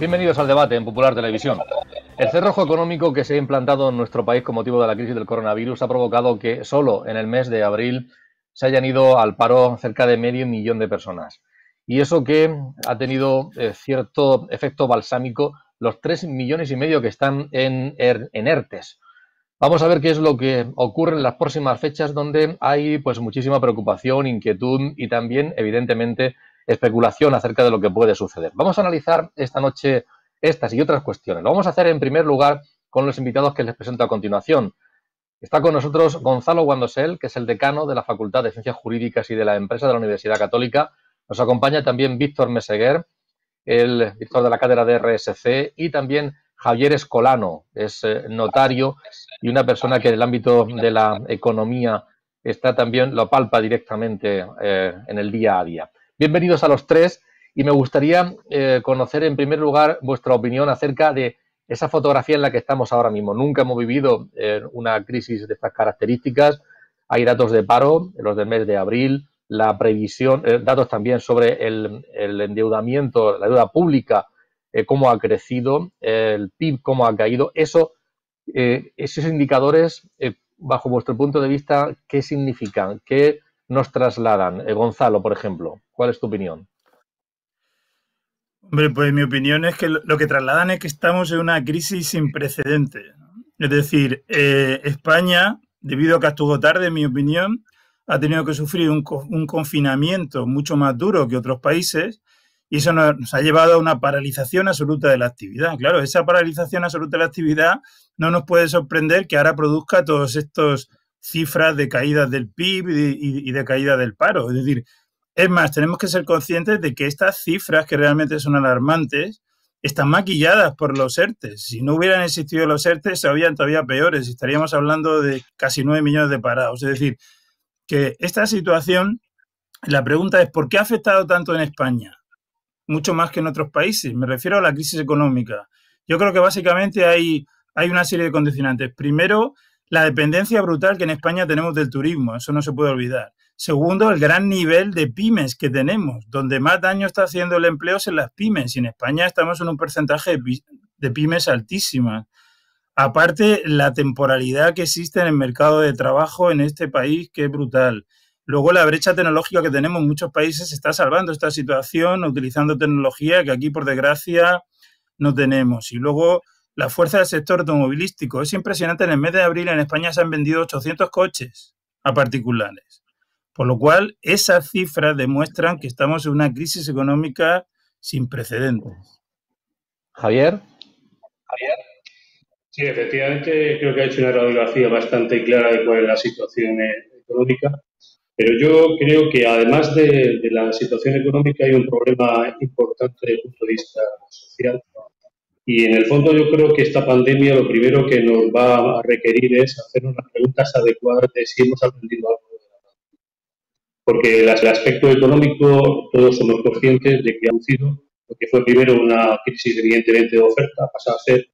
Bienvenidos al debate en Popular Televisión. El cerrojo económico que se ha implantado en nuestro país con motivo de la crisis del coronavirus ha provocado que solo en el mes de abril se hayan ido al paro cerca de 500.000 de personas. Y eso que ha tenido cierto efecto balsámico los 3,5 millones que están en ERTES. Vamos a ver qué es lo que ocurre en las próximas fechas, donde hay pues muchísima preocupación, inquietud y también, evidentemente, especulación acerca de lo que puede suceder. Vamos a analizar esta noche estas y otras cuestiones. Lo vamos a hacer en primer lugar con los invitados que les presento a continuación. Está con nosotros Gonzalo Guandosel, que es el decano de la Facultad de Ciencias Jurídicas y de la Empresa de la Universidad Católica. Nos acompaña también Víctor Meseguer, el director de la cátedra de RSC, y también Javier Escolano, es notario y una persona que en el ámbito de la economía está también, lo palpa directamente en el día a día. Bienvenidos a los tres y me gustaría conocer en primer lugar vuestra opinión acerca de esa fotografía en la que estamos ahora mismo. Nunca hemos vivido una crisis de estas características. Hay datos de paro, los del mes de abril, la previsión, datos también sobre el endeudamiento, la deuda pública, cómo ha crecido, el PIB cómo ha caído. Esos indicadores, bajo vuestro punto de vista, ¿qué significan? ¿Qué nos trasladan? Gonzalo, por ejemplo, ¿cuál es tu opinión? Hombre, pues mi opinión es que lo que trasladan es que estamos en una crisis sin precedentes. Es decir, España, debido a que actuó tarde, en mi opinión, ha tenido que sufrir un confinamiento mucho más duro que otros países y eso nos ha llevado a una paralización absoluta de la actividad. Claro, esa paralización absoluta de la actividad no nos puede sorprender que ahora produzca todos estos cifras de caídas del PIB y de caída del paro. Es decir, es más, tenemos que ser conscientes de que estas cifras, que realmente son alarmantes, están maquilladas por los ERTES. Si no hubieran existido los ERTES, serían todavía peores. Estaríamos hablando de casi 9 millones de parados. Es decir, que esta situación, la pregunta es, ¿por qué ha afectado tanto en España? Mucho más que en otros países. Me refiero a la crisis económica. Yo creo que básicamente hay una serie de condicionantes. Primero, la dependencia brutal que en España tenemos del turismo. Eso no se puede olvidar. Segundo, el gran nivel de pymes que tenemos. Donde más daño está haciendo el empleo es en las pymes. Y en España estamos en un porcentaje de pymes altísimas. Aparte, la temporalidad que existe en el mercado de trabajo en este país, que es brutal. Luego, la brecha tecnológica que tenemos en muchos países está salvando esta situación utilizando tecnología que aquí, por desgracia, no tenemos. Y luego, la fuerza del sector automovilístico. Es impresionante, en el mes de abril en España se han vendido 800 coches a particulares. Por lo cual, esas cifras demuestran que estamos en una crisis económica sin precedentes. Javier. Sí, efectivamente, creo que ha hecho una radiografía bastante clara de cuál es la situación económica, pero yo creo que además de la situación económica hay un problema importante desde el punto de vista social. Y en el fondo yo creo que esta pandemia lo primero que nos va a requerir es hacernos las preguntas adecuadas de si hemos aprendido algo de la pandemia. Porque el aspecto económico, todos somos conscientes de que ha sido, porque fue primero una crisis evidentemente de oferta, ha pasado a ser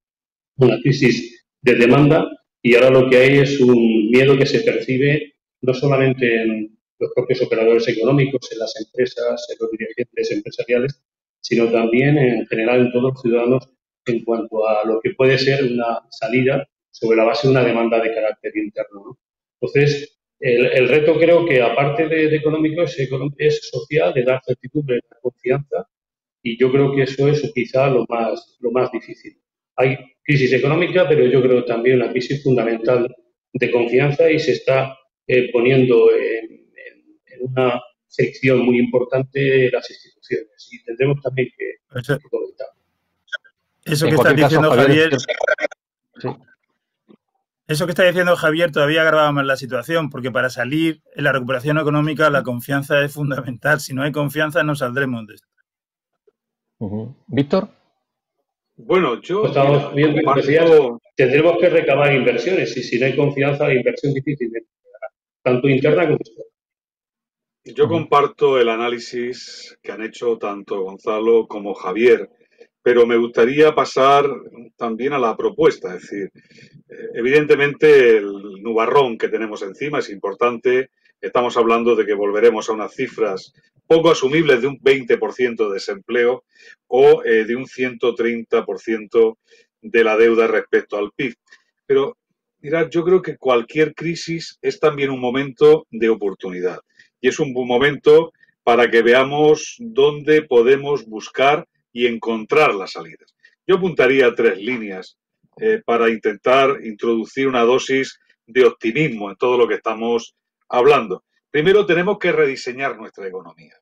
una crisis de demanda y ahora lo que hay es un miedo que se percibe no solamente en los propios operadores económicos, en las empresas, en los dirigentes empresariales, sino también en general en todos los ciudadanos en cuanto a lo que puede ser una salida sobre la base de una demanda de carácter interno, ¿no? Entonces, el reto creo que aparte de económico es social, de dar certidumbre, de dar confianza, y yo creo que eso es quizá lo más difícil. Hay crisis económica, pero yo creo también una crisis fundamental de confianza y se está poniendo en una sección muy importante las instituciones y tendremos también que comentar. Eso que está diciendo Javier, sí. Eso que está diciendo Javier todavía agrava más la situación, porque para salir en la recuperación económica la confianza es fundamental. Si no hay confianza no saldremos de esto. Víctor. Bueno, yo estamos viendo que decías, tendremos que recabar inversiones y si no hay confianza la inversión difícilmente tanto interna como externa. Yo comparto el análisis que han hecho tanto Gonzalo como Javier, pero me gustaría pasar también a la propuesta. Es decir, evidentemente el nubarrón que tenemos encima es importante. Estamos hablando de que volveremos a unas cifras poco asumibles de un 20% de desempleo o de un 130% de la deuda respecto al PIB. Pero, mirad, yo creo que cualquier crisis es también un momento de oportunidad y es un buen momento para que veamos dónde podemos buscar y encontrar las salidas. Yo apuntaría a 3 líneas para intentar introducir una dosis de optimismo en todo lo que estamos hablando. Primero, tenemos que rediseñar nuestra economía.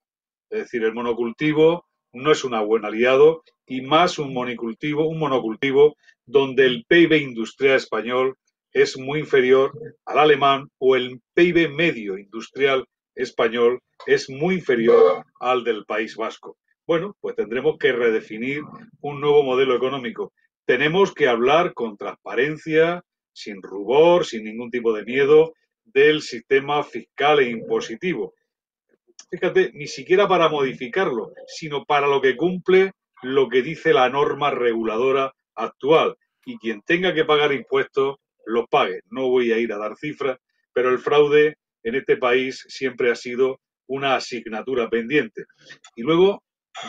Es decir, el monocultivo no es un buen aliado y más un monocultivo donde el PIB industrial español es muy inferior al alemán o el PIB medio industrial español es muy inferior al del País Vasco. Bueno, pues tendremos que redefinir un nuevo modelo económico. Tenemos que hablar con transparencia, sin rubor, sin ningún tipo de miedo, del sistema fiscal e impositivo. Fíjate, ni siquiera para modificarlo, sino para lo que cumple lo que dice la norma reguladora actual. Y quien tenga que pagar impuestos, los pague. No voy a ir a dar cifras, pero el fraude en este país siempre ha sido una asignatura pendiente. Y luego,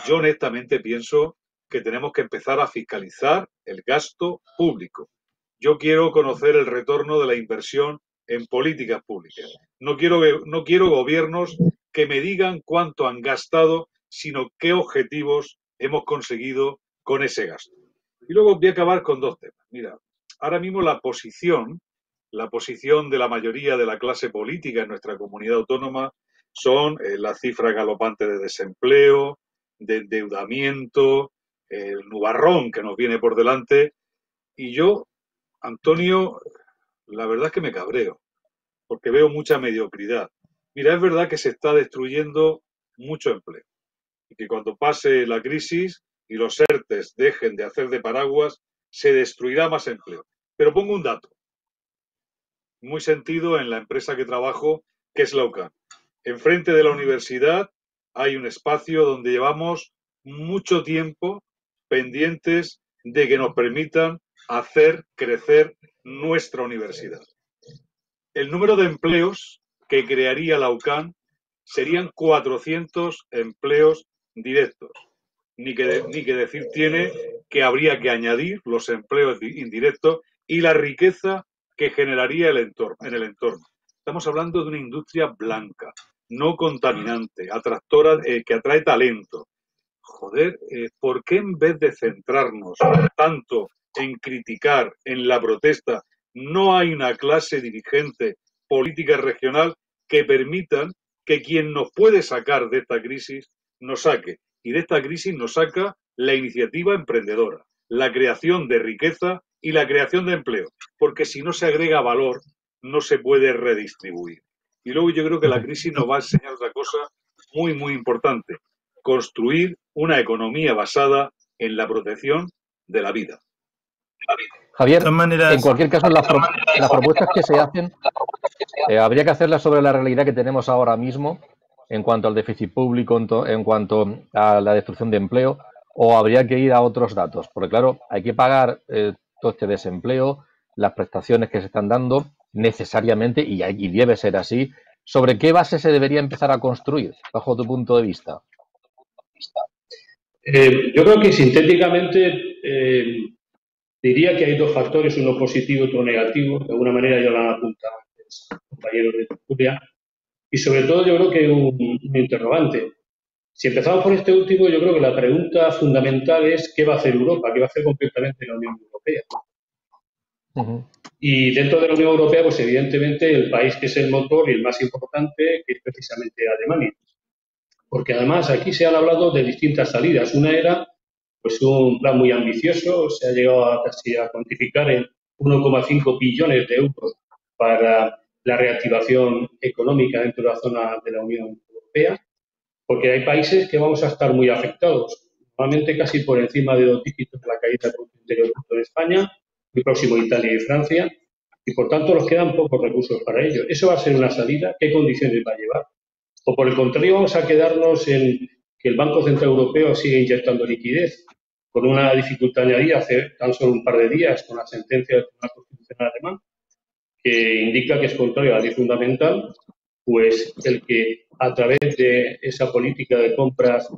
yo honestamente pienso que tenemos que empezar a fiscalizar el gasto público. Yo quiero conocer el retorno de la inversión en políticas públicas. No quiero gobiernos que me digan cuánto han gastado, sino qué objetivos hemos conseguido con ese gasto. Y luego voy a acabar con 2 temas. Mira, ahora mismo la posición de la mayoría de la clase política en nuestra comunidad autónoma son las cifras galopantes de desempleo, de endeudamiento, el nubarrón que nos viene por delante. Y yo, Antonio, la verdad es que me cabreo, porque veo mucha mediocridad. Mira, es verdad que se está destruyendo mucho empleo y que cuando pase la crisis y los ERTEs dejen de hacer de paraguas, se destruirá más empleo. Pero pongo un dato muy sentido en la empresa que trabajo, que es la UCAM. Enfrente de la universidad hay un espacio donde llevamos mucho tiempo pendientes de que nos permitan hacer crecer nuestra universidad. El número de empleos que crearía la UCAM serían 400 empleos directos. Ni que decir tiene que habría que añadir los empleos indirectos y la riqueza que generaría en el entorno. Estamos hablando de una industria blanca, no contaminante, atractora, que atrae talento. Joder, ¿por qué en vez de centrarnos tanto en criticar, en la protesta, no hay una clase dirigente política regional que permitan que quien nos puede sacar de esta crisis nos saque? Y de esta crisis nos saca la iniciativa emprendedora, la creación de riqueza y la creación de empleo, porque si no se agrega valor, no se puede redistribuir. Y luego yo creo que la crisis nos va a enseñar otra cosa muy, muy importante: construir una economía basada en la protección de la vida. Javier, en cualquier caso, las propuestas que se hacen, habría que hacerlas sobre la realidad que tenemos ahora mismo en cuanto al déficit público, en cuanto a la destrucción de empleo, o habría que ir a otros datos. Porque, claro, hay que pagar todo este desempleo, las prestaciones que se están dando necesariamente, y debe ser así. ¿Sobre qué base se debería empezar a construir, bajo tu punto de vista? Yo creo que sintéticamente diría que hay 2 factores, uno positivo y otro negativo. De alguna manera ya lo han apuntado antes compañeros de tertulia. Y sobre todo yo creo que un interrogante. Si empezamos por este último, yo creo que la pregunta fundamental es ¿qué va a hacer Europa? ¿Qué va a hacer concretamente la Unión Europea? Y dentro de la Unión Europea, pues evidentemente el país que es el motor y el más importante, que es precisamente Alemania. Porque además aquí se han hablado de distintas salidas. Una era pues un plan muy ambicioso, se ha llegado casi a cuantificar en 1,5 billones de euros para la reactivación económica dentro de la zona de la Unión Europea, porque hay países que vamos a estar muy afectados, normalmente casi por encima de 2 dígitos de la caída del Producto Interior Bruto en España, muy próximo Italia y Francia, y por tanto nos quedan pocos recursos para ello. ¿Eso va a ser una salida? ¿Qué condiciones va a llevar? O por el contrario, vamos a quedarnos en que el Banco Central Europeo sigue inyectando liquidez, con una dificultad añadida hace tan solo un par de días con la sentencia del Tribunal Constitucional alemán, que indica que es contrario a la ley fundamental, pues el que a través de esa política de compras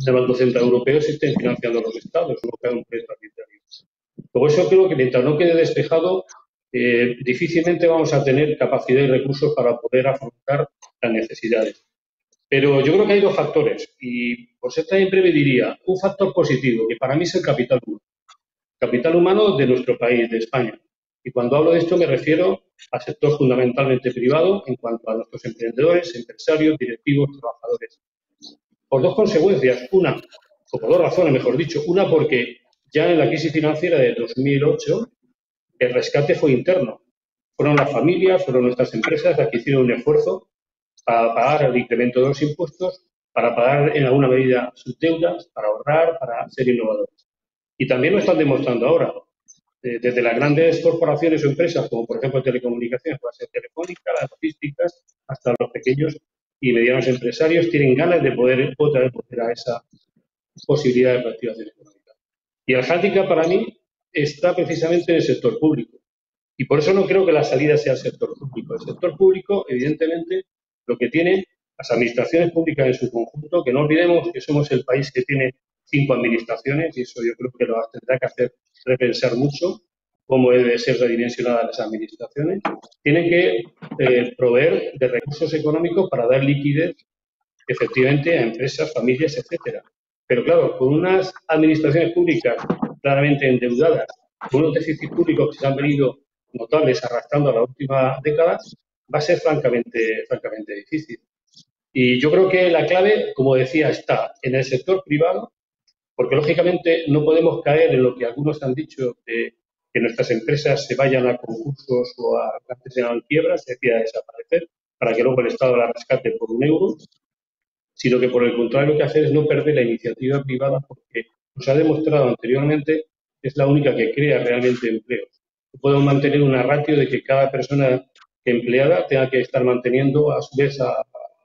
del Banco Central Europeo, se estén financiando los estados, no que un proyecto arbitrario. Por eso creo que mientras no quede despejado, difícilmente vamos a tener capacidad y recursos para poder afrontar las necesidades. Pero yo creo que hay dos factores y por ser también breve diría, un factor positivo, que para mí es el capital humano de nuestro país, de España. Y cuando hablo de esto me refiero al sector fundamentalmente privado en cuanto a nuestros emprendedores, empresarios, directivos, trabajadores. Por dos consecuencias. Una, o por dos razones, mejor dicho. Una, porque ya en la crisis financiera de 2008 el rescate fue interno. Fueron las familias, fueron nuestras empresas las que hicieron un esfuerzo para pagar el incremento de los impuestos, para pagar en alguna medida sus deudas, para ahorrar, para ser innovadores. Y también lo están demostrando ahora. Desde las grandes corporaciones o empresas, como por ejemplo telecomunicaciones, puede ser Telefónica, las logísticas, hasta los pequeños y medianos empresarios, tienen ganas de poder otra vez volver a esa posibilidad de reactivación económica. Y el hándicap para mí está precisamente en el sector público. Y por eso no creo que la salida sea el sector público. El sector público, evidentemente, lo que tiene las administraciones públicas en su conjunto, que no olvidemos que somos el país que tiene 5 administraciones, y eso yo creo que lo tendrá que hacer repensar mucho cómo debe ser redimensionadas las administraciones, tienen que proveer de recursos económicos para dar liquidez efectivamente a empresas, familias, etcétera. Pero claro, con unas administraciones públicas claramente endeudadas, con unos déficits públicos que se han venido notables arrastrando a la última década, va a ser francamente difícil. Y yo creo que la clave, como decía, está en el sector privado, porque lógicamente no podemos caer en lo que algunos han dicho de que nuestras empresas se vayan a concursos o a antes se llaman quiebras, es decir, a desaparecer, para que luego el Estado la rescate por €1, sino que por el contrario lo que hace es no perder la iniciativa privada, porque nos ha demostrado anteriormente que es la única que crea realmente empleos. No podemos mantener una ratio de que cada persona empleada tenga que estar manteniendo a su vez a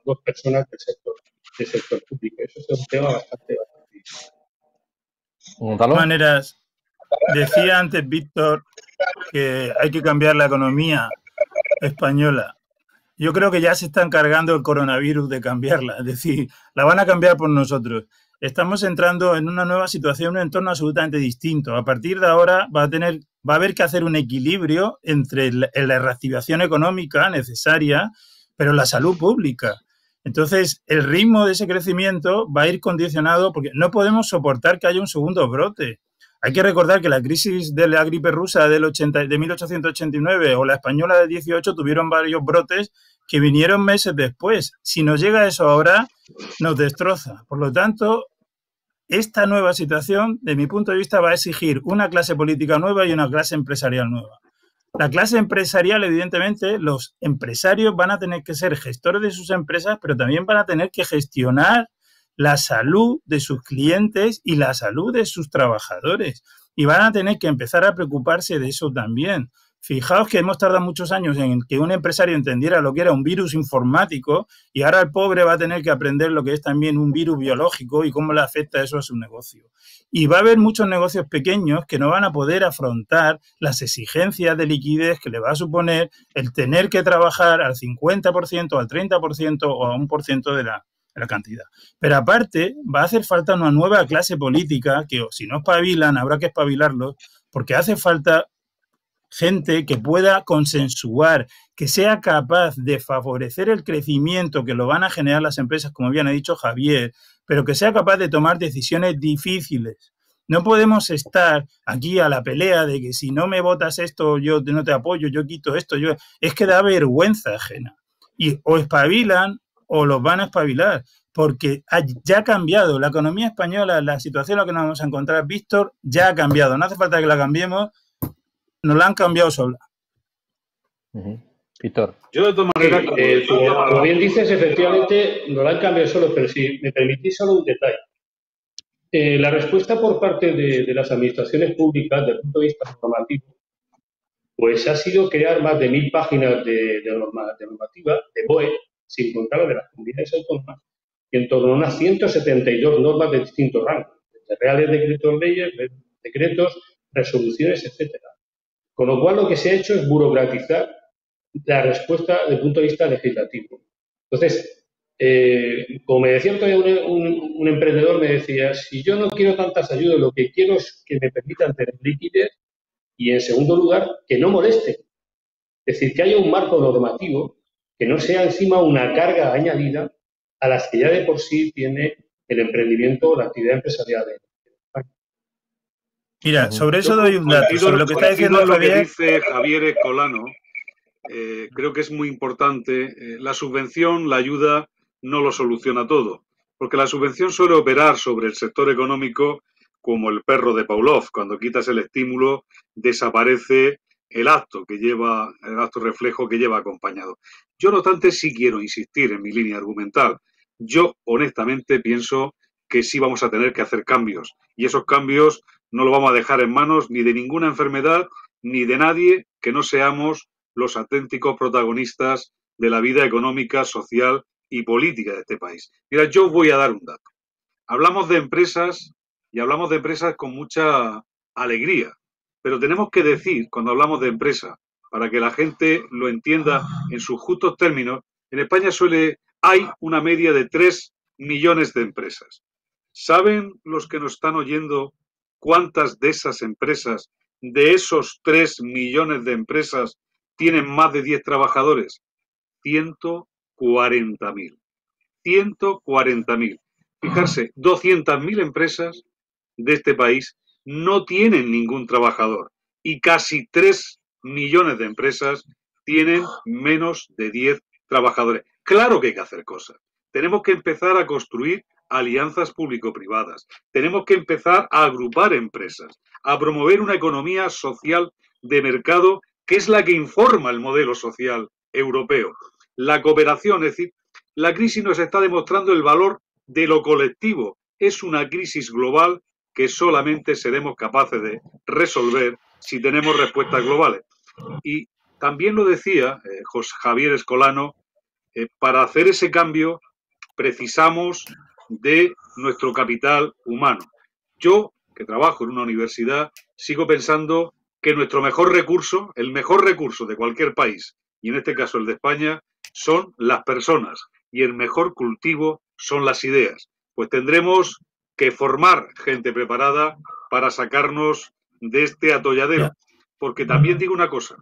2 personas del sector público. Eso es un tema bastante difícil. De todas maneras, decía antes Víctor que hay que cambiar la economía española. Yo creo que ya se está encargando el coronavirus de cambiarla, es decir, la van a cambiar por nosotros. Estamos entrando en una nueva situación, un entorno absolutamente distinto. A partir de ahora va a haber que hacer un equilibrio entre la reactivación económica necesaria, pero la salud pública. Entonces, el ritmo de ese crecimiento va a ir condicionado porque no podemos soportar que haya un segundo brote. Hay que recordar que la crisis de la gripe rusa de 1889 o la española del 18 tuvieron varios brotes que vinieron meses después. Si nos llega eso ahora, nos destroza. Por lo tanto, esta nueva situación, de mi punto de vista, va a exigir una clase política nueva y una clase empresarial nueva. La clase empresarial, evidentemente, los empresarios van a tener que ser gestores de sus empresas, pero también van a tener que gestionar la salud de sus clientes y la salud de sus trabajadores. Y van a tener que empezar a preocuparse de eso también. Fijaos que hemos tardado muchos años en que un empresario entendiera lo que era un virus informático y ahora el pobre va a tener que aprender lo que es también un virus biológico y cómo le afecta eso a su negocio. Y va a haber muchos negocios pequeños que no van a poder afrontar las exigencias de liquidez que le va a suponer el tener que trabajar al 50%, al 30% o a 1% de la cantidad. Pero aparte, va a hacer falta una nueva clase política que si no espabilan, habrá que espabilarlos, porque hace falta gente que pueda consensuar, que sea capaz de favorecer el crecimiento que lo van a generar las empresas, como bien ha dicho Javier, pero que sea capaz de tomar decisiones difíciles. No podemos estar aquí a la pelea de que si no me votas esto, yo no te apoyo, yo quito esto. Es que da vergüenza ajena. Y o espabilan o los van a espabilar, porque ya ha cambiado. La economía española, la situación en la que nos vamos a encontrar, Víctor, ya ha cambiado. No hace falta que la cambiemos, nos la han cambiado sola. Víctor. Yo de todas maneras, como bien dices, efectivamente nos la han cambiado solo, pero si me permitís solo un detalle. La respuesta por parte de las administraciones públicas, desde el punto de vista normativo, pues ha sido crear más de 1.000 páginas de normativa, de BOE, sin contar las de las comunidades autónomas, y en torno a unas 172 normas de distintos rangos, de reales decretos leyes, decretos, resoluciones, etcétera. Con lo cual, lo que se ha hecho es burocratizar la respuesta desde el punto de vista legislativo. Entonces, Como me decía otro día un emprendedor, me decía, si yo no quiero tantas ayudas, lo que quiero es que me permitan tener liquidez y, en segundo lugar, que no moleste. Es decir, que haya un marco normativo que no sea encima una carga añadida a las que ya de por sí tiene el emprendimiento o la actividad empresarial. Mira, sobre eso doy un dato. Sobre lo que está diciendo lo que Javier, dice Javier Escolano, creo que es muy importante. La subvención, la ayuda, no lo soluciona todo, porque la subvención suele operar sobre el sector económico como el perro de Pavlov. Cuando quitas el estímulo, desaparece el acto reflejo que lleva acompañado. Yo, no obstante, sí quiero insistir en mi línea argumental. Yo, honestamente, pienso que sí vamos a tener que hacer cambios, y esos cambios no los vamos a dejar en manos ni de ninguna enfermedad ni de nadie que no seamos los auténticos protagonistas de la vida económica, social y política de este país. Mira, yo voy a dar un dato. Hablamos de empresas y hablamos de empresas con mucha alegría, pero tenemos que decir, cuando hablamos de empresa, para que la gente lo entienda en sus justos términos, en España hay una media de 3 millones de empresas. ¿Saben los que nos están oyendo cuántas de esas empresas, de esos 3 millones de empresas, tienen más de 10 trabajadores? 140.000. 140.000. Fijarse, 200.000 empresas de este país no tienen ningún trabajador y casi 3 millones de empresas tienen menos de 10 trabajadores. Claro que hay que hacer cosas. Tenemos que empezar a construir alianzas público-privadas. Tenemos que empezar a agrupar empresas, a promover una economía social de mercado que es la que informa el modelo social europeo. La cooperación, es decir, la crisis nos está demostrando el valor de lo colectivo. Es una crisis global que solamente seremos capaces de resolver si tenemos respuestas globales. Y también lo decía Javier Escolano, para hacer ese cambio precisamos de nuestro capital humano. Yo, que trabajo en una universidad, sigo pensando que nuestro mejor recurso, el mejor recurso de cualquier país, y en este caso el de España, son las personas, y el mejor cultivo son las ideas. Pues tendremos que formar gente preparada para sacarnos de este atolladero. Porque también digo una cosa,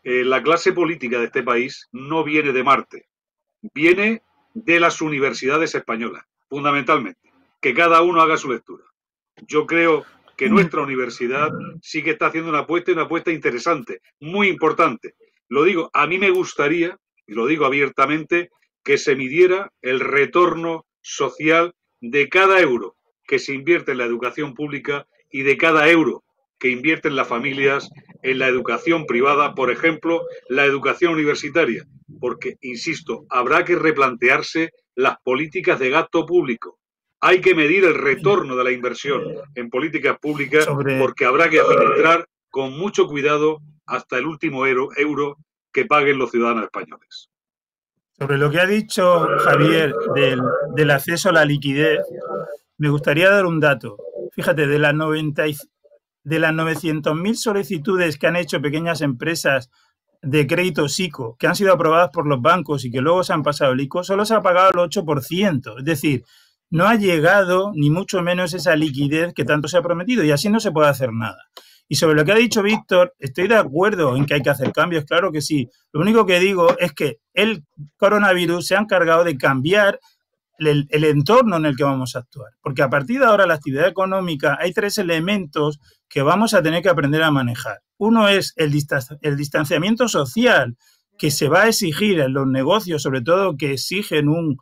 la clase política de este país no viene de Marte, viene de las universidades españolas, fundamentalmente. Que cada uno haga su lectura. Yo creo que nuestra universidad sí que está haciendo una apuesta interesante, muy importante. Lo digo, a mí me gustaría, y lo digo abiertamente, que se midiera el retorno social de cada euro que se invierte en la educación pública y de cada euro que invierten las familias en la educación privada, por ejemplo, la educación universitaria. Porque, insisto, habrá que replantearse las políticas de gasto público. Hay que medir el retorno de la inversión en políticas públicas porque habrá que administrar con mucho cuidado hasta el último euro que paguen los ciudadanos españoles. Sobre lo que ha dicho Javier del acceso a la liquidez, me gustaría dar un dato. Fíjate, de las 900.000 solicitudes que han hecho pequeñas empresas de crédito SICO, que han sido aprobadas por los bancos y que luego se han pasado el ICO, solo se ha pagado el 8%. Es decir, no ha llegado ni mucho menos esa liquidez que tanto se ha prometido y así no se puede hacer nada. Y sobre lo que ha dicho Víctor, estoy de acuerdo en que hay que hacer cambios, claro que sí. Lo único que digo es que el coronavirus se ha encargado de cambiar el entorno en el que vamos a actuar. Porque a partir de ahora la actividad económica hay 3 elementos que vamos a tener que aprender a manejar. Uno es el distanciamiento social que se va a exigir en los negocios, sobre todo que exigen un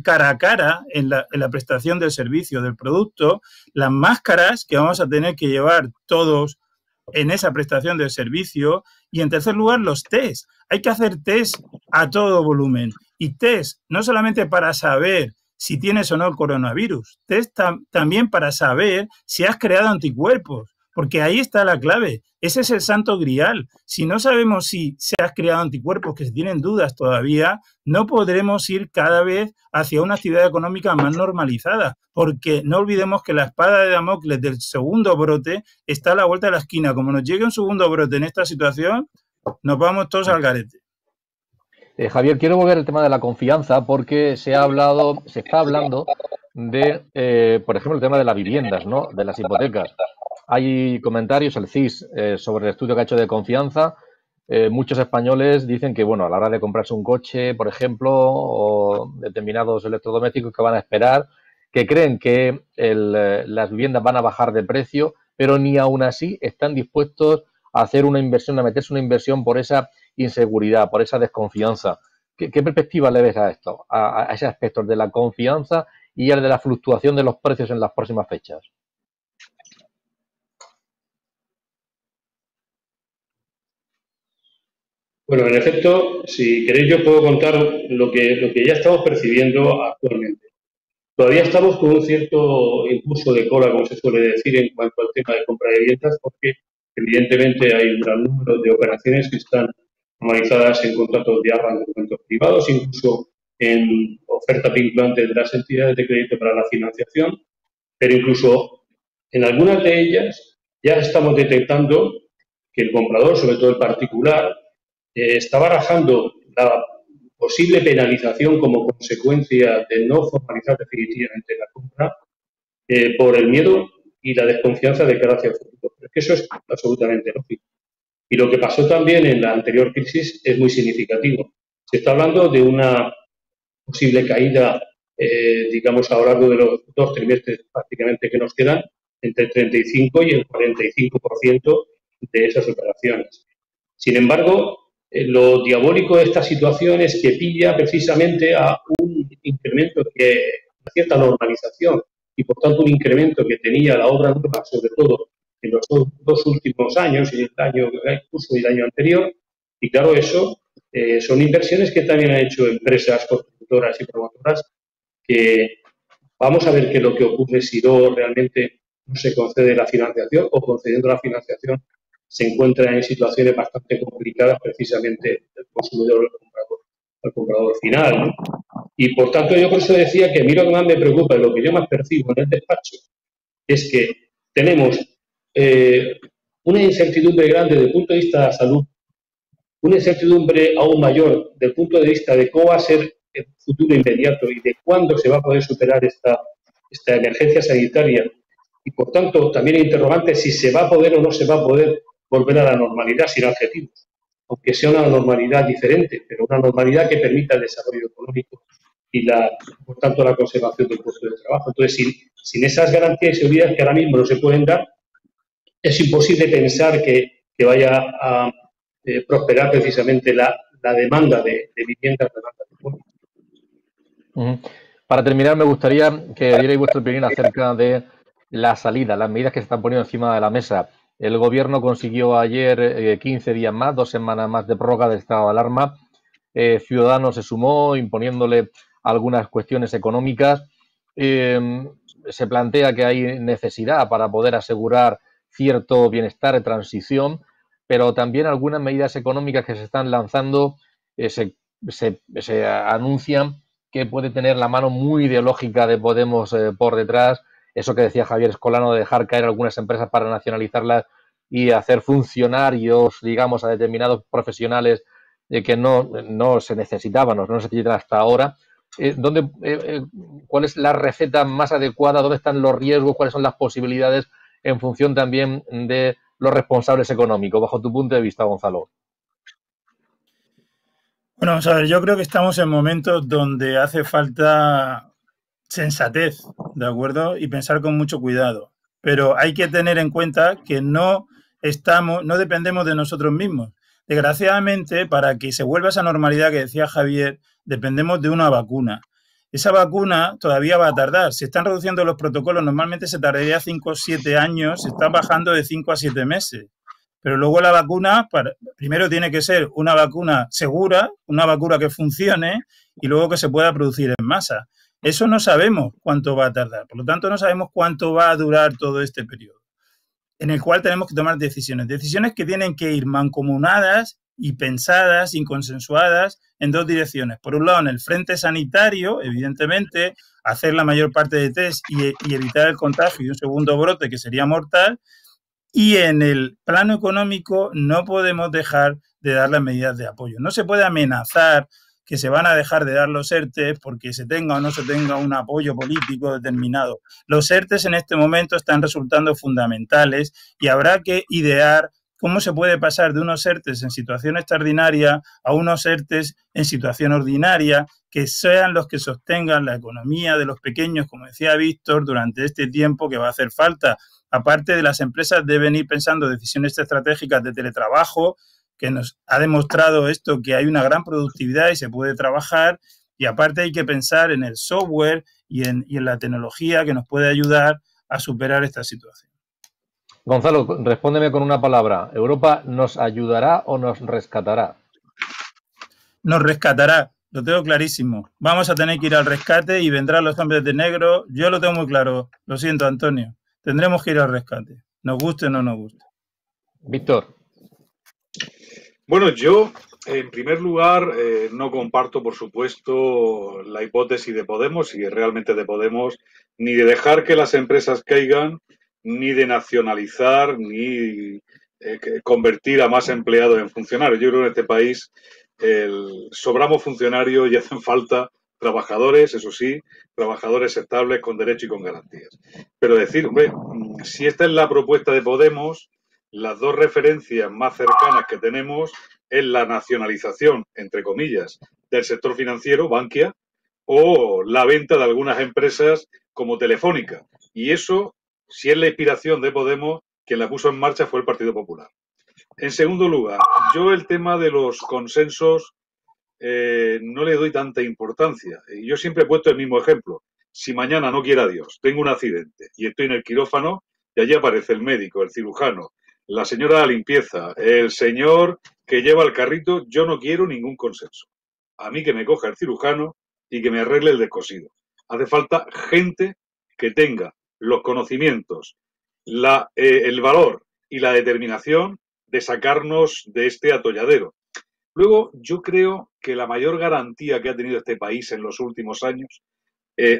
cara a cara en la prestación del servicio, del producto, las máscaras que vamos a tener que llevar todos en esa prestación del servicio y, en tercer lugar, los test. Hay que hacer test a todo volumen y test no solamente para saber si tienes o no el coronavirus, test también para saber si has creado anticuerpos, porque ahí está la clave. Ese es el santo grial. Si no sabemos si se has creado anticuerpos, que se tienen dudas todavía, no podremos ir cada vez hacia una actividad económica más normalizada, porque no olvidemos que la espada de Damocles del segundo brote está a la vuelta de la esquina. Como nos llegue un segundo brote en esta situación, nos vamos todos al garete. Javier, quiero volver al tema de la confianza porque se está hablando de, por ejemplo, el tema de las viviendas, ¿no? De las hipotecas. Hay comentarios, el CIS, sobre el estudio que ha hecho de confianza. Muchos españoles dicen que, bueno, a la hora de comprarse un coche, por ejemplo, o determinados electrodomésticos que van a esperar, que creen que las viviendas van a bajar de precio, pero ni aún así están dispuestos a hacer una inversión, a meterse una inversión por esa inseguridad, por esa desconfianza. ¿Qué perspectiva le ves a esto, a ese aspecto de la confianza y al de la fluctuación de los precios en las próximas fechas? Bueno, en efecto, si queréis yo puedo contar lo que ya estamos percibiendo actualmente. Todavía estamos con un cierto impulso de cola, como se suele decir, en cuanto al tema de compra de viviendas, porque evidentemente hay un gran número de operaciones que están formalizadas en contratos de arras de documentos privados, incluso en ofertas vinculantes de las entidades de crédito para la financiación, pero incluso en algunas de ellas ya estamos detectando que el comprador, sobre todo el particular, está barajando la posible penalización como consecuencia de no formalizar definitivamente la compra por el miedo y la desconfianza de cara hacia el futuro. Pero es que eso es absolutamente lógico. Y lo que pasó también en la anterior crisis es muy significativo. Se está hablando de una posible caída, digamos, a lo largo de los 2 trimestres prácticamente que nos quedan, entre el 35 y el 45% de esas operaciones. Sin embargo, lo diabólico de esta situación es que pilla precisamente a un incremento, una cierta normalización y por tanto un incremento que tenía la obra nueva, sobre todo en los dos últimos años, en el año curso y el año anterior. Y claro, eso son inversiones que también han hecho empresas constructoras y promotoras, que vamos a ver qué es lo que ocurre si no realmente no se concede la financiación o concediendo la financiación se encuentra en situaciones bastante complicadas precisamente el consumidor, el comprador final, ¿no? Y por tanto yo por eso decía que a mí lo que más me preocupa y lo que yo más percibo en el despacho es que tenemos una incertidumbre grande desde el punto de vista de la salud, una incertidumbre aún mayor desde el punto de vista de cómo va a ser el futuro inmediato y de cuándo se va a poder superar esta emergencia sanitaria. Y por tanto también hay interrogantes si se va a poder o no se va a poder volver a la normalidad sin adjetivos, aunque sea una normalidad diferente, pero una normalidad que permita el desarrollo económico y, por tanto, la conservación del puesto de trabajo. Entonces, sin esas garantías y seguridad que ahora mismo no se pueden dar, es imposible pensar que vaya a prosperar precisamente la demanda de viviendas, la demanda de pueblo. Para terminar, me gustaría que dierais vuestra opinión acerca de la salida, las medidas que se están poniendo encima de la mesa. El Gobierno consiguió ayer 15 días más, 2 semanas más de prórroga del estado de alarma. Ciudadanos se sumó imponiéndole algunas cuestiones económicas. Se plantea que hay necesidad para poder asegurar cierto bienestar de transición, pero también algunas medidas económicas que se están lanzando se anuncian que puede tener la mano muy ideológica de Podemos por detrás. Eso que decía Javier Escolano de dejar caer algunas empresas para nacionalizarlas y hacer funcionarios, digamos, a determinados profesionales que no se necesitaban o no se necesitan hasta ahora. ¿Cuál es la receta más adecuada? ¿Dónde están los riesgos? ¿Cuáles son las posibilidades en función también de los responsables económicos, bajo tu punto de vista, Gonzalo? Bueno, vamos a ver, yo creo que estamos en momentos donde hace falta sensatez, ¿de acuerdo? Y pensar con mucho cuidado. Pero hay que tener en cuenta que no dependemos de nosotros mismos. Desgraciadamente, para que se vuelva esa normalidad que decía Javier, dependemos de una vacuna. Esa vacuna todavía va a tardar. Se están reduciendo los protocolos. Normalmente se tardaría 5 o 7 años. Se está bajando de 5 a 7 meses. Pero luego la vacuna, primero tiene que ser una vacuna segura, una vacuna que funcione y luego que se pueda producir en masa. Eso no sabemos cuánto va a tardar. Por lo tanto, no sabemos cuánto va a durar todo este periodo, en el cual tenemos que tomar decisiones. Decisiones que tienen que ir mancomunadas y pensadas y consensuadas en dos direcciones. Por un lado, en el frente sanitario, evidentemente, hacer la mayor parte de test y evitar el contagio y un segundo brote que sería mortal. Y en el plano económico no podemos dejar de dar las medidas de apoyo. No se puede amenazar que se van a dejar de dar los ERTE porque se tenga o no se tenga un apoyo político determinado. Los ERTE en este momento están resultando fundamentales y habrá que idear cómo se puede pasar de unos ERTES en situación extraordinaria a unos ERTES en situación ordinaria, que sean los que sostengan la economía de los pequeños, como decía Víctor, durante este tiempo que va a hacer falta. Aparte de las empresas deben ir pensando decisiones estratégicas de teletrabajo, que nos ha demostrado esto que hay una gran productividad y se puede trabajar, y aparte hay que pensar en el software y en la tecnología que nos puede ayudar a superar esta situación. Gonzalo, respóndeme con una palabra. ¿Europa nos ayudará o nos rescatará? Nos rescatará, lo tengo clarísimo. Vamos a tener que ir al rescate y vendrán los hombres de negro. Yo lo tengo muy claro, lo siento, Antonio. Tendremos que ir al rescate, nos guste o no nos guste. Víctor. Bueno, yo, en primer lugar, no comparto, por supuesto, la hipótesis de Podemos, y realmente de Podemos, ni de dejar que las empresas caigan, ni de nacionalizar, ni convertir a más empleados en funcionarios. Yo creo que en este país sobramos funcionarios y hacen falta trabajadores, eso sí, trabajadores estables con derecho y con garantías. Pero decir, hombre, si esta es la propuesta de Podemos, las dos referencias más cercanas que tenemos es la nacionalización, entre comillas, del sector financiero, Bankia, o la venta de algunas empresas como Telefónica. Y eso, si es la inspiración de Podemos, quien la puso en marcha fue el Partido Popular. En segundo lugar, yo el tema de los consensos no le doy tanta importancia. Yo siempre he puesto el mismo ejemplo. Si mañana, no quiera Dios, tengo un accidente y estoy en el quirófano y allí aparece el médico, el cirujano, la señora de la limpieza, el señor que lleva el carrito, yo no quiero ningún consenso. A mí que me coja el cirujano y que me arregle el descosido. Hace falta gente que tenga los conocimientos, el valor y la determinación de sacarnos de este atolladero. Luego, yo creo que la mayor garantía que ha tenido este país en los últimos años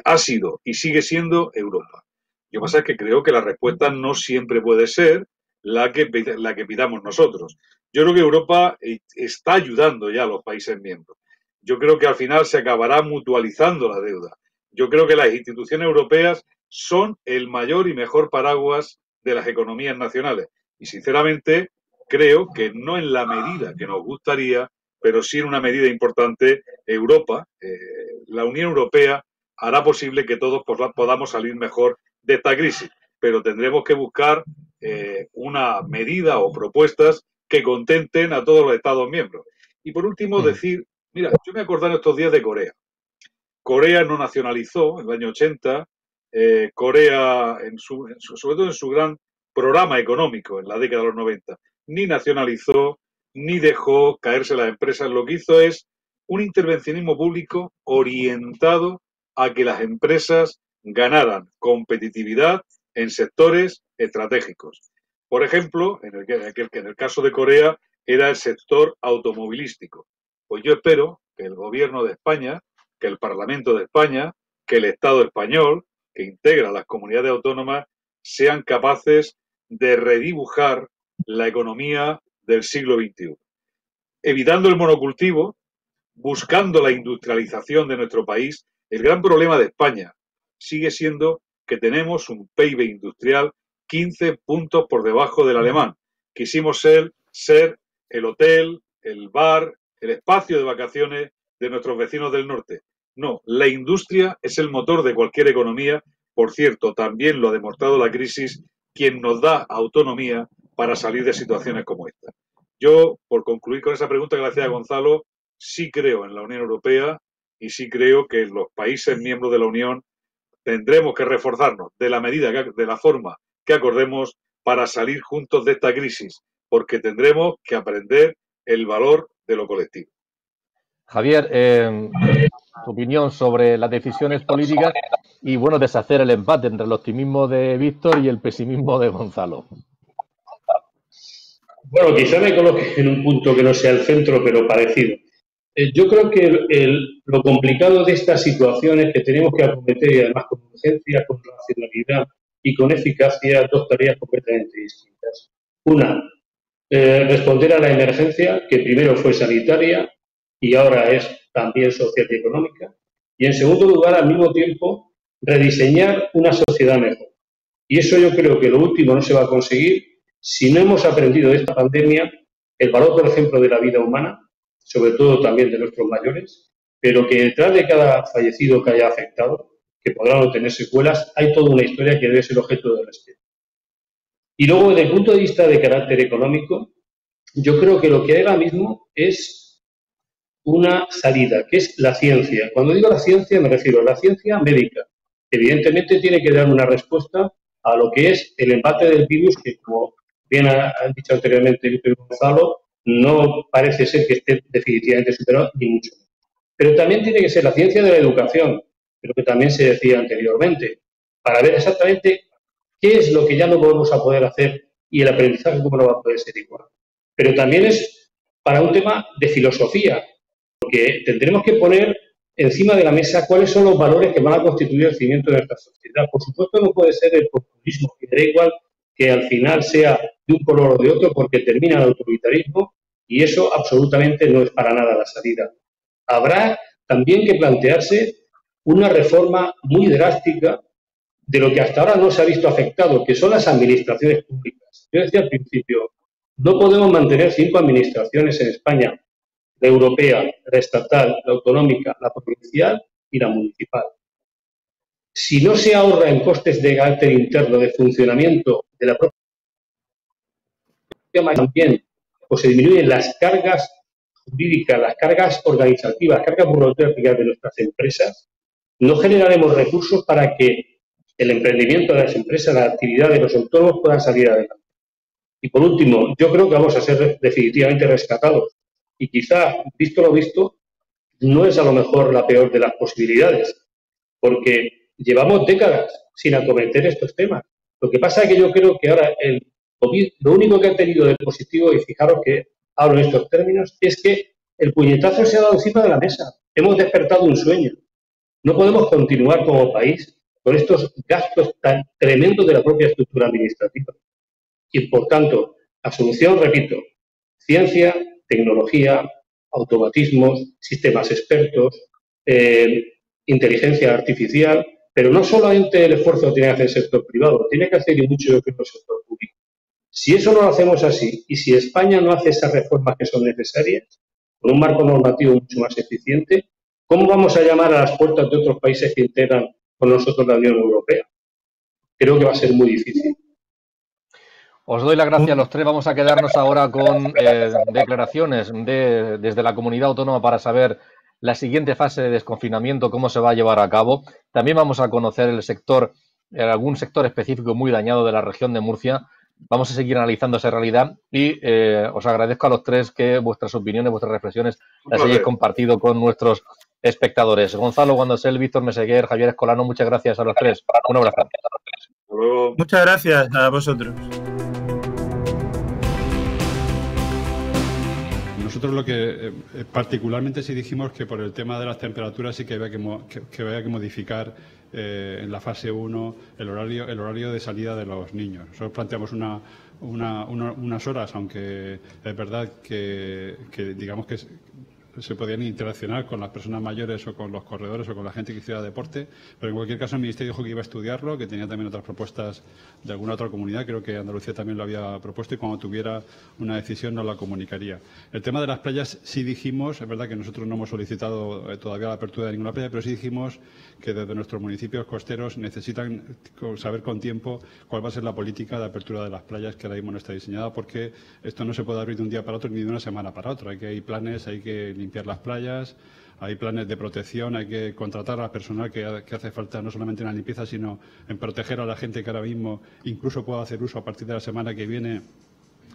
ha sido y sigue siendo Europa. Lo que pasa es que creo que la respuesta no siempre puede ser la que pidamos nosotros. Yo creo que Europa está ayudando ya a los países miembros. Yo creo que al final se acabará mutualizando la deuda. Yo creo que las instituciones europeas son el mayor y mejor paraguas de las economías nacionales. Y sinceramente creo que no en la medida que nos gustaría, pero sí en una medida importante, Europa, la Unión Europea, hará posible que todos podamos salir mejor de esta crisis. Pero tendremos que buscar una medida o propuestas que contenten a todos los Estados miembros. Y por último, decir, mira, yo me acordé en estos días de Corea. Corea no nacionalizó en el año 80, Corea, sobre todo en su gran programa económico en la década de los 90, ni nacionalizó, ni dejó caerse las empresas. Lo que hizo es un intervencionismo público orientado a que las empresas ganaran competitividad en sectores estratégicos. Por ejemplo, en el caso de Corea era el sector automovilístico. Pues yo espero que el gobierno de España, que el Parlamento de España, que el Estado español, que integra las comunidades autónomas, sean capaces de redibujar la economía del siglo XXI. Evitando el monocultivo, buscando la industrialización de nuestro país. El gran problema de España sigue siendo que tenemos un PIB industrial 15 puntos por debajo del alemán. Quisimos ser el hotel, el bar, el espacio de vacaciones de nuestros vecinos del norte. No, la industria es el motor de cualquier economía. Por cierto, también lo ha demostrado la crisis, quien nos da autonomía para salir de situaciones como esta. Yo, por concluir con esa pregunta que le hacía Gonzalo, sí creo en la Unión Europea y sí creo que los países miembros de la Unión tendremos que reforzarnos de la forma que acordemos para salir juntos de esta crisis, porque tendremos que aprender el valor de lo colectivo. Javier, tu opinión sobre las decisiones políticas y, bueno, deshacer el empate entre el optimismo de Víctor y el pesimismo de Gonzalo. Bueno, quizá me coloque en un punto que no sea el centro, pero parecido. Yo creo que lo complicado de esta situación es que tenemos que acometer, y además con urgencia, con racionalidad y con eficacia, dos tareas completamente distintas. Una, responder a la emergencia, que primero fue sanitaria y ahora es también social y económica. Y, en segundo lugar, al mismo tiempo, rediseñar una sociedad mejor. Y eso yo creo que lo último no se va a conseguir si no hemos aprendido de esta pandemia el valor, por ejemplo, de la vida humana, sobre todo también de nuestros mayores, pero que detrás de cada fallecido que haya afectado, que podrán no tener secuelas, hay toda una historia que debe ser objeto de respeto. Y luego, desde el punto de vista de carácter económico, yo creo que lo que hay ahora mismo es una salida, que es la ciencia. Cuando digo la ciencia, me refiero a la ciencia médica. Evidentemente tiene que dar una respuesta a lo que es el embate del virus, que, como bien ha dicho anteriormente Víctor Gonzalo, no parece ser que esté definitivamente superado, ni mucho menos. Pero también tiene que ser la ciencia de la educación, lo que también se decía anteriormente, para ver exactamente qué es lo que ya no vamos a poder hacer y el aprendizaje cómo no va a poder ser igual. Pero también es para un tema de filosofía, porque tendremos que poner encima de la mesa cuáles son los valores que van a constituir el cimiento de nuestra sociedad. Por supuesto, no puede ser el populismo, que da igual que al final sea de un color o de otro, porque termina el autoritarismo, y eso absolutamente no es para nada la salida. Habrá también que plantearse una reforma muy drástica de lo que hasta ahora no se ha visto afectado, que son las administraciones públicas. Yo decía al principio, no podemos mantener 5 administraciones en España: la europea, la estatal, la autonómica, la provincial y la municipal. Si no se ahorra en costes de carácter interno de funcionamiento de la propia, también, pues se disminuyen las cargas jurídicas, las cargas organizativas, las cargas burocráticas de nuestras empresas, no generaremos recursos para que el emprendimiento de las empresas, la actividad de los autónomos puedan salir adelante. Y por último, yo creo que vamos a ser definitivamente rescatados. Y quizá, visto lo visto, no es a lo mejor la peor de las posibilidades, porque llevamos décadas sin acometer estos temas. Lo que pasa es que yo creo que ahora el COVID, lo único que ha tenido de positivo, y fijaros que hablo en estos términos, es que el puñetazo se ha dado encima de la mesa. Hemos despertado un sueño. No podemos continuar como país con estos gastos tan tremendos de la propia estructura administrativa. Y, por tanto, la solución, repito, ciencia, tecnología, automatismos, sistemas expertos, inteligencia artificial, pero no solamente el esfuerzo tiene que hacer el sector privado, tiene que hacer y mucho yo creo el sector público. Si eso no lo hacemos así y si España no hace esas reformas que son necesarias, con un marco normativo mucho más eficiente, ¿cómo vamos a llamar a las puertas de otros países que integran con nosotros la Unión Europea? Creo que va a ser muy difícil. Os doy las gracias a los tres. Vamos a quedarnos ahora con declaraciones desde la comunidad autónoma para saber la siguiente fase de desconfinamiento, cómo se va a llevar a cabo. También vamos a conocer el sector, algún sector específico muy dañado de la región de Murcia. Vamos a seguir analizando esa realidad y os agradezco a los tres que vuestras opiniones, vuestras reflexiones las hayáis compartido con nuestros espectadores. Gonzalo Guandosel, Víctor Meseguer, Javier Escolano, muchas gracias a los tres. Un abrazo. Hasta luego. Muchas gracias a vosotros. Nosotros lo que particularmente sí dijimos que por el tema de las temperaturas sí que había que modificar en la fase 1 el horario de salida de los niños. Nosotros planteamos unas horas, aunque es verdad que digamos que se podían interaccionar con las personas mayores o con los corredores o con la gente que hiciera deporte, pero en cualquier caso el Ministerio dijo que iba a estudiarlo, que tenía también otras propuestas de alguna otra comunidad, creo que Andalucía también lo había propuesto y cuando tuviera una decisión nos la comunicaría. El tema de las playas sí dijimos, es verdad que nosotros no hemos solicitado todavía la apertura de ninguna playa, pero sí dijimos que desde nuestros municipios costeros necesitan saber con tiempo cuál va a ser la política de apertura de las playas que ahora mismo no está diseñada, porque esto no se puede abrir de un día para otro ni de una semana para otra. Hay planes, hay que limpiar las playas, hay planes de protección, hay que contratar al personal que hace falta no solamente en la limpieza, sino en proteger a la gente que ahora mismo incluso pueda hacer uso a partir de la semana que viene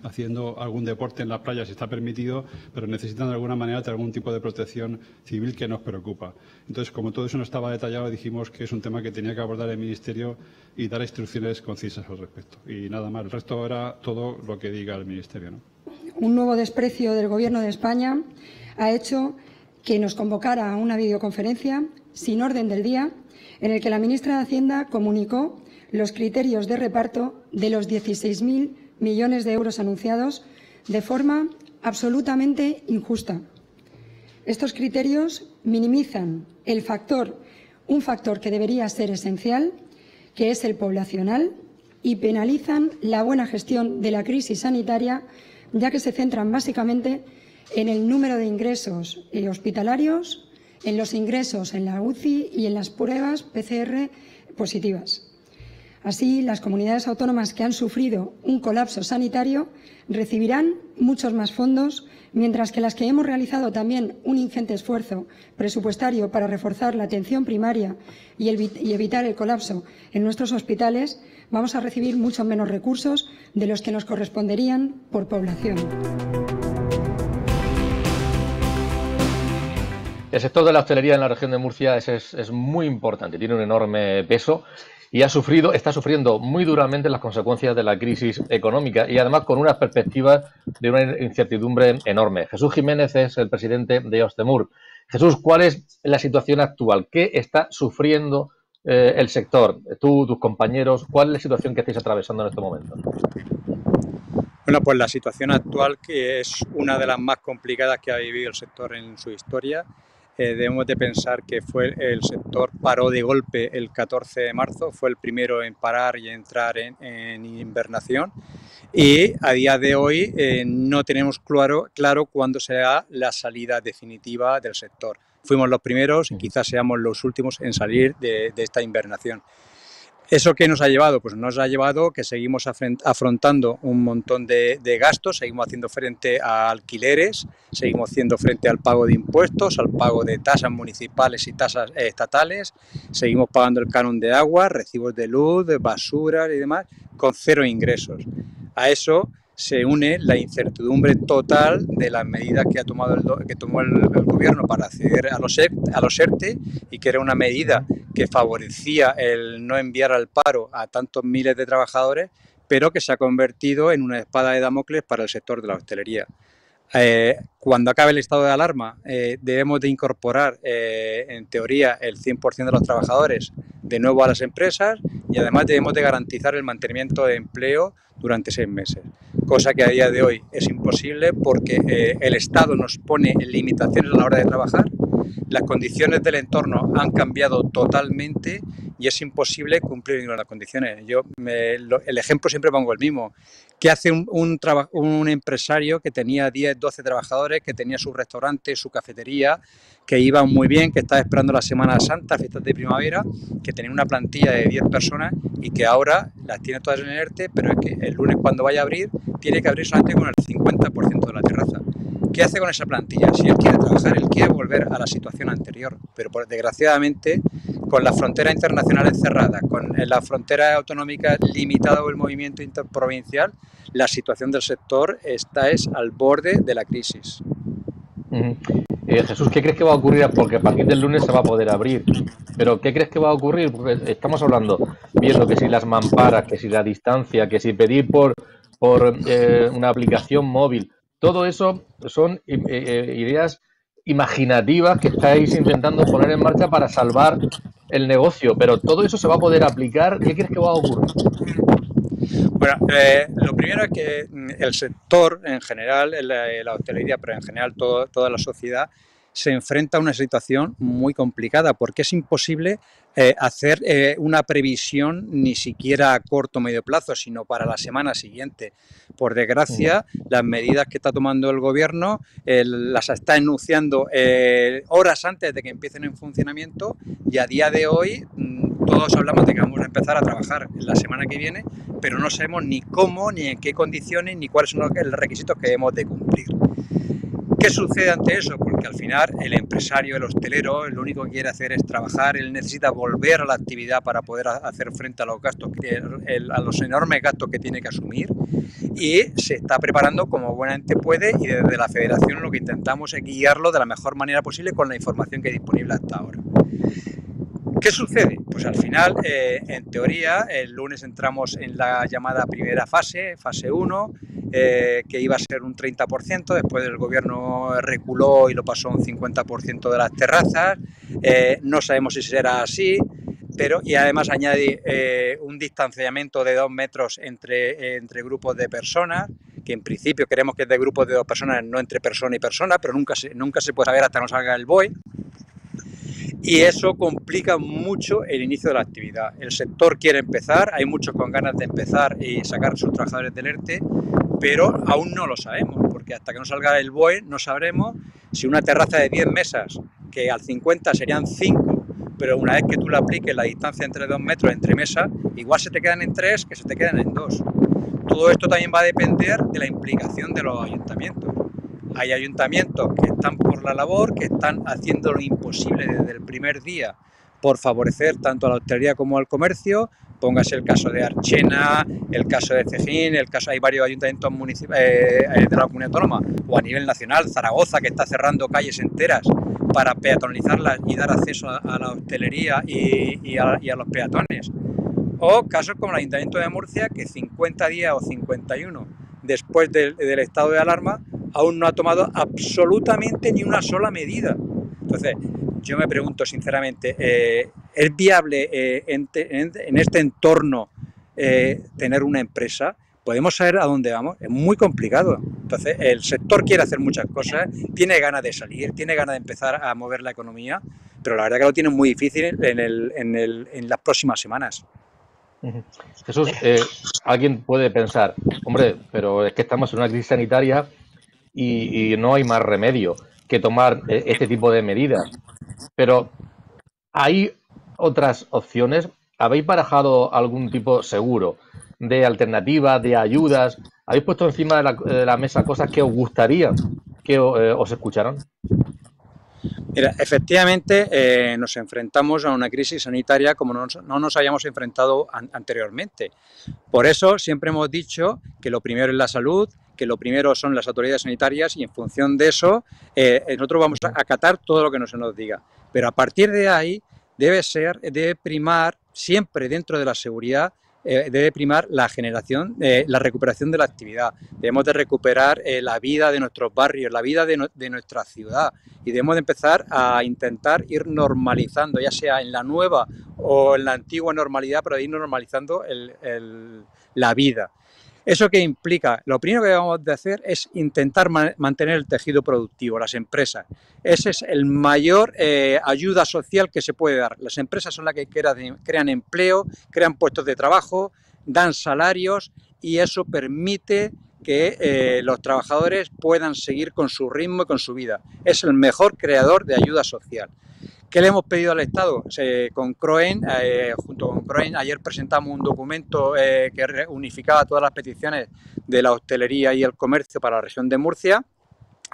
haciendo algún deporte en las playas, está permitido, pero necesitan de alguna manera tener algún tipo de protección civil que nos preocupa. Entonces, como todo eso no estaba detallado, dijimos que es un tema que tenía que abordar el Ministerio y dar instrucciones concisas al respecto. Y nada más, el resto era todo lo que diga el Ministerio, ¿no? Un nuevo desprecio del Gobierno de España ha hecho que nos convocara a una videoconferencia sin orden del día en el que la ministra de Hacienda comunicó los criterios de reparto de los 16.000 millones de euros anunciados de forma absolutamente injusta. Estos criterios minimizan un factor que debería ser esencial, que es el poblacional, y penalizan la buena gestión de la crisis sanitaria, ya que se centran básicamente en el número de ingresos hospitalarios, en los ingresos en la UCI y en las pruebas PCR positivas. Así, las comunidades autónomas que han sufrido un colapso sanitario recibirán muchos más fondos, mientras que las que hemos realizado también un ingente esfuerzo presupuestario para reforzar la atención primaria y evitar el colapso en nuestros hospitales, vamos a recibir mucho menos recursos de los que nos corresponderían por población. El sector de la hostelería en la región de Murcia es muy importante, tiene un enorme peso y está sufriendo muy duramente las consecuencias de la crisis económica y además con unas perspectivas de una incertidumbre enorme. Jesús Jiménez es el presidente de Hostemur. Jesús, ¿cuál es la situación actual? ¿Qué está sufriendo el sector? Tú, tus compañeros, ¿cuál es la situación que estáis atravesando en este momento? Bueno, pues la situación actual, que es una de las más complicadas que ha vivido el sector en su historia. Debemos de pensar que el sector paró de golpe el 14 de marzo, fue el primero en parar y entrar en hibernación, y a día de hoy no tenemos claro cuándo será la salida definitiva del sector. Fuimos los primeros y quizás seamos los últimos en salir de esta hibernación. ¿Eso qué nos ha llevado? Pues nos ha llevado que seguimos afrontando un montón de gastos, seguimos haciendo frente a alquileres, seguimos haciendo frente al pago de impuestos, al pago de tasas municipales y tasas estatales, seguimos pagando el canon de agua, recibos de luz, de basura y demás, con cero ingresos. A eso se une la incertidumbre total de las medidas que tomó el gobierno para acceder a los ERTE, y que era una medida que favorecía el no enviar al paro a tantos miles de trabajadores, pero que se ha convertido en una espada de Damocles para el sector de la hostelería. Cuando acabe el estado de alarma, debemos de incorporar, en teoría, el 100% de los trabajadores de nuevo a las empresas, y además debemos de garantizar el mantenimiento de empleo durante 6 meses, cosa que a día de hoy es imposible porque el Estado nos pone limitaciones a la hora de trabajar, las condiciones del entorno han cambiado totalmente y es imposible cumplir ninguna de las condiciones. El ejemplo siempre pongo el mismo. ¿Qué hace un empresario que tenía 10, 12 trabajadores, que tenía su restaurante, su cafetería, que iban muy bien, que estaba esperando la Semana Santa, fiestas de primavera, que tenía una plantilla de 10 personas y que ahora las tiene todas en el ERTE, pero es que el lunes cuando vaya a abrir, tiene que abrir solamente con el 50% de la terraza? ¿Qué hace con esa plantilla? Si él quiere trabajar, él quiere volver a la situación anterior, pero desgraciadamente, con las fronteras internacionales cerradas, con la frontera autonómica limitada o el movimiento interprovincial, la situación del sector es al borde de la crisis. Jesús, ¿qué crees que va a ocurrir? Porque a partir del lunes se va a poder abrir, pero ¿qué crees que va a ocurrir? Porque estamos viendo que si las mamparas, que si la distancia, que si pedir por una aplicación móvil, todo eso son ideas imaginativas que estáis intentando poner en marcha para salvar el negocio, pero todo eso se va a poder aplicar. ¿Qué crees que va a ocurrir? Bueno, lo primero es que el sector en general, la hostelería, pero en general toda la sociedad, se enfrenta a una situación muy complicada porque es imposible hacer una previsión ni siquiera a corto o medio plazo, sino para la semana siguiente. Por desgracia, las medidas que está tomando el gobierno las está enunciando horas antes de que empiecen en funcionamiento, y a día de hoy todos hablamos de que vamos a empezar a trabajar la semana que viene, pero no sabemos ni cómo, ni en qué condiciones, ni cuáles son los requisitos que debemos de cumplir. ¿Qué sucede ante eso? Porque al final el empresario, el hostelero, lo único que quiere hacer es trabajar, él necesita volver a la actividad para poder hacer frente a los gastos, a los enormes gastos que tiene que asumir, y se está preparando como buenamente puede, y desde la Federación lo que intentamos es guiarlo de la mejor manera posible con la información que es disponible hasta ahora. ¿Qué sucede? Pues al final, en teoría, el lunes entramos en la llamada primera fase 1, que iba a ser un 30%, después el gobierno reculó y lo pasó a un 50% de las terrazas, no sabemos si será así, y además añade un distanciamiento de 2 metros entre grupos de personas, que en principio queremos que es de grupos de 2 personas, no entre persona y persona, pero nunca se puede saber hasta que no salga el BOE. Y eso complica mucho el inicio de la actividad. El sector quiere empezar, hay muchos con ganas de empezar y sacar a sus trabajadores del ERTE, pero aún no lo sabemos, porque hasta que no salga el BOE no sabremos si una terraza de 10 mesas, que al 50 serían 5, pero una vez que tú le apliques la distancia entre 2 metros entre mesas, igual se te quedan en 3 que se te quedan en 2. Todo esto también va a depender de la implicación de los ayuntamientos. Hay ayuntamientos que están por la labor, que están haciendo lo imposible desde el primer día por favorecer tanto a la hostelería como al comercio. Póngase el caso de Archena, el caso de Cejín, hay varios ayuntamientos de la comunidad autónoma, o a nivel nacional, Zaragoza, que está cerrando calles enteras para peatonalizarlas y dar acceso a la hostelería y a los peatones. O casos como el Ayuntamiento de Murcia, que 50 días o 51 después del estado de alarma aún no ha tomado absolutamente ni una sola medida. Entonces, yo me pregunto sinceramente, ¿es viable en este entorno tener una empresa? ¿Podemos saber a dónde vamos? Es muy complicado. Entonces, el sector quiere hacer muchas cosas, tiene ganas de salir, tiene ganas de empezar a mover la economía, pero la verdad que lo tiene muy difícil en las próximas semanas. Jesús, alguien puede pensar, hombre, pero es que estamos en una crisis sanitaria y no hay más remedio que tomar este tipo de medidas. Pero ¿hay otras opciones? ¿Habéis barajado algún tipo seguro de alternativa, de ayudas? ¿Habéis puesto encima de la mesa cosas que os gustaría que os escucharan? Mira, efectivamente nos enfrentamos a una crisis sanitaria como no nos habíamos enfrentado anteriormente. Por eso siempre hemos dicho que lo primero es la salud, que lo primero son las autoridades sanitarias y en función de eso nosotros vamos a acatar todo lo que se nos diga. Pero a partir de ahí debe primar siempre dentro de la seguridad, debe primar la recuperación de la actividad. Debemos de recuperar la vida de nuestros barrios, la vida de nuestra ciudad y debemos de empezar a intentar ir normalizando, ya sea en la nueva o en la antigua normalidad, pero ir normalizando la vida. ¿Eso qué implica? Lo primero que debemos de hacer es intentar mantener el tejido productivo, las empresas. Ese es el mayor ayuda social que se puede dar. Las empresas son las que crean empleo, crean puestos de trabajo, dan salarios y eso permite que los trabajadores puedan seguir con su ritmo y con su vida. Es el mejor creador de ayuda social. ¿Qué le hemos pedido al Estado? Junto con CROEN, ayer presentamos un documento que unificaba todas las peticiones de la hostelería y el comercio para la región de Murcia.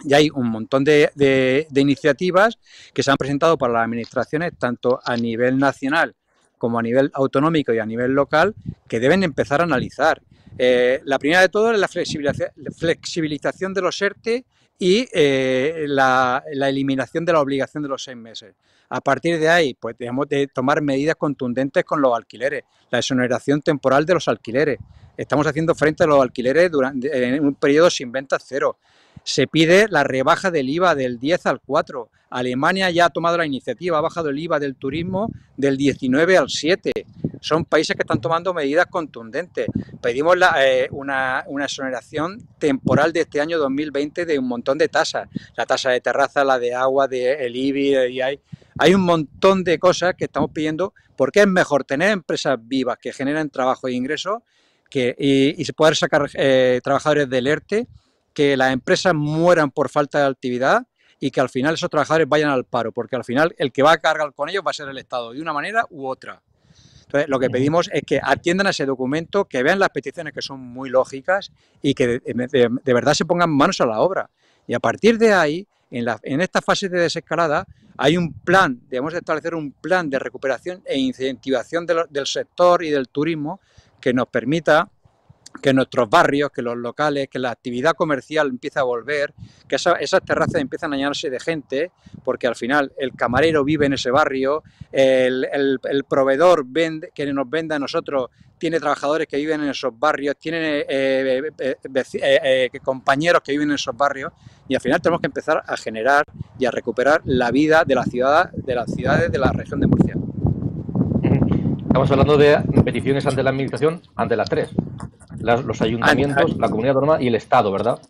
Y hay un montón de iniciativas que se han presentado para las administraciones, tanto a nivel nacional como a nivel autonómico y a nivel local, que deben empezar a analizar. La primera de todas es la flexibilización de los ERTE y la eliminación de la obligación de los 6 meses. A partir de ahí, pues debemos de tomar medidas contundentes con los alquileres, la exoneración temporal de los alquileres. Estamos haciendo frente a los alquileres en un periodo sin ventas cero. Se pide la rebaja del IVA del 10 al 4. Alemania ya ha tomado la iniciativa, ha bajado el IVA del turismo del 19 al 7. Son países que están tomando medidas contundentes. Pedimos una exoneración temporal de este año 2020 de un montón de tasas. La tasa de terraza, la de agua, el IBI, y hay un montón de cosas que estamos pidiendo porque es mejor tener empresas vivas que generen trabajo e ingresos y poder sacar trabajadores del ERTE, que las empresas mueran por falta de actividad y que al final esos trabajadores vayan al paro, porque al final el que va a cargar con ellos va a ser el Estado, de una manera u otra. Entonces, lo que pedimos es que atiendan a ese documento, que vean las peticiones que son muy lógicas y que de verdad se pongan manos a la obra. Y a partir de ahí, en esta fase de desescalada, hay un plan, debemos establecer un plan de recuperación e incentivación del sector y del turismo que nos permita que nuestros barrios, que los locales, que la actividad comercial empiece a volver, que esas terrazas empiezan a llenarse de gente, porque al final el camarero vive en ese barrio, el proveedor que nos vende a nosotros tiene trabajadores que viven en esos barrios, tiene compañeros que viven en esos barrios, y al final tenemos que empezar a generar y a recuperar la vida de las ciudades de la región de Murcia. Estamos hablando de peticiones ante la Administración, ante las 3. los ayuntamientos, la comunidad autónoma y el Estado, ¿verdad?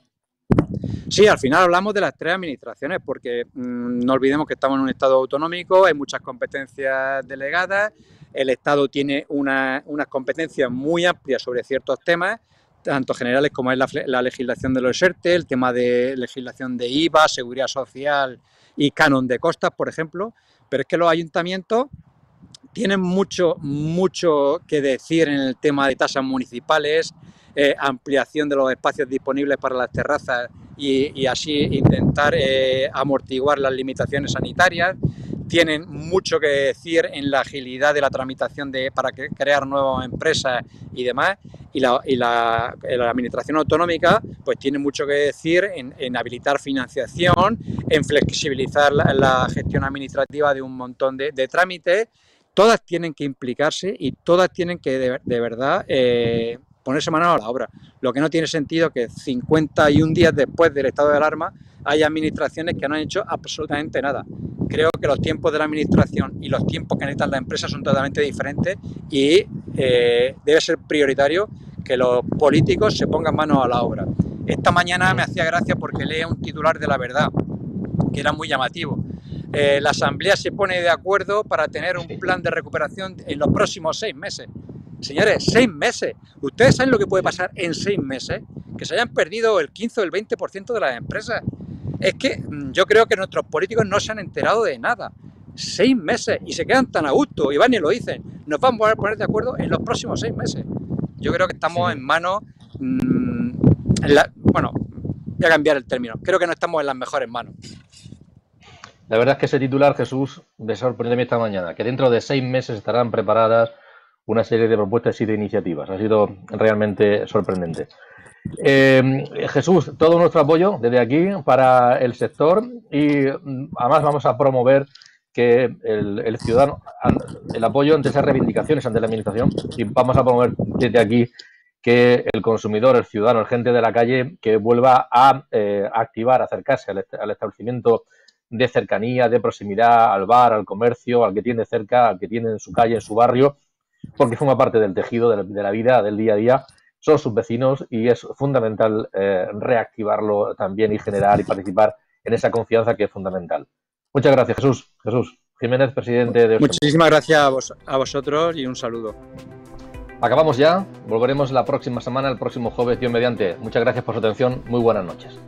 Sí, al final hablamos de las tres administraciones porque no olvidemos que estamos en un Estado autonómico, hay muchas competencias delegadas, el Estado tiene unas competencias muy amplias sobre ciertos temas, tanto generales como es la legislación de los ERTE, el tema de legislación de IVA, seguridad social y canon de costas, por ejemplo, pero es que los ayuntamientos tienen mucho que decir en el tema de tasas municipales, ampliación de los espacios disponibles para las terrazas y así intentar amortiguar las limitaciones sanitarias. Tienen mucho que decir en la agilidad de la tramitación para crear nuevas empresas y demás. Y la administración autonómica pues tiene mucho que decir en habilitar financiación, en flexibilizar la gestión administrativa de un montón de trámites. Todas tienen que implicarse y todas tienen que de verdad ponerse mano a la obra. Lo que no tiene sentido es que 51 días después del estado de alarma hay administraciones que no han hecho absolutamente nada. Creo que los tiempos de la administración y los tiempos que necesitan las empresas son totalmente diferentes y debe ser prioritario que los políticos se pongan manos a la obra. Esta mañana me hacía gracia porque leí un titular de La Verdad, que era muy llamativo. La Asamblea se pone de acuerdo para tener un plan de recuperación en los próximos 6 meses. Señores, 6 meses. ¿Ustedes saben lo que puede pasar en 6 meses? Que se hayan perdido el 15 o el 20% de las empresas. Es que yo creo que nuestros políticos no se han enterado de nada. 6 meses y se quedan tan a gusto y van y lo dicen. Nos vamos a poner de acuerdo en los próximos 6 meses. Yo creo que estamos en manos... bueno, voy a cambiar el término. Creo que no estamos en las mejores manos. La verdad es que ese titular, Jesús, me sorprendió esta mañana, que dentro de 6 meses estarán preparadas una serie de propuestas y de iniciativas. Ha sido realmente sorprendente. Jesús, todo nuestro apoyo desde aquí para el sector y además vamos a promover que el ciudadano, el apoyo ante esas reivindicaciones ante la administración, y vamos a promover desde aquí que el consumidor, el ciudadano, el gente de la calle, que vuelva a activar, a acercarse al establecimiento de cercanía, de proximidad, al bar, al comercio, al que tiene cerca, al que tiene en su calle, en su barrio, porque forma parte del tejido de la vida, del día a día, son sus vecinos y es fundamental reactivarlo también y generar y participar en esa confianza que es fundamental. Muchas gracias, Jesús. Jesús Jiménez, presidente de... Muchísimas gracias a vosotros y un saludo. Acabamos ya, volveremos la próxima semana, el próximo jueves, Dios mediante. Muchas gracias por su atención, muy buenas noches.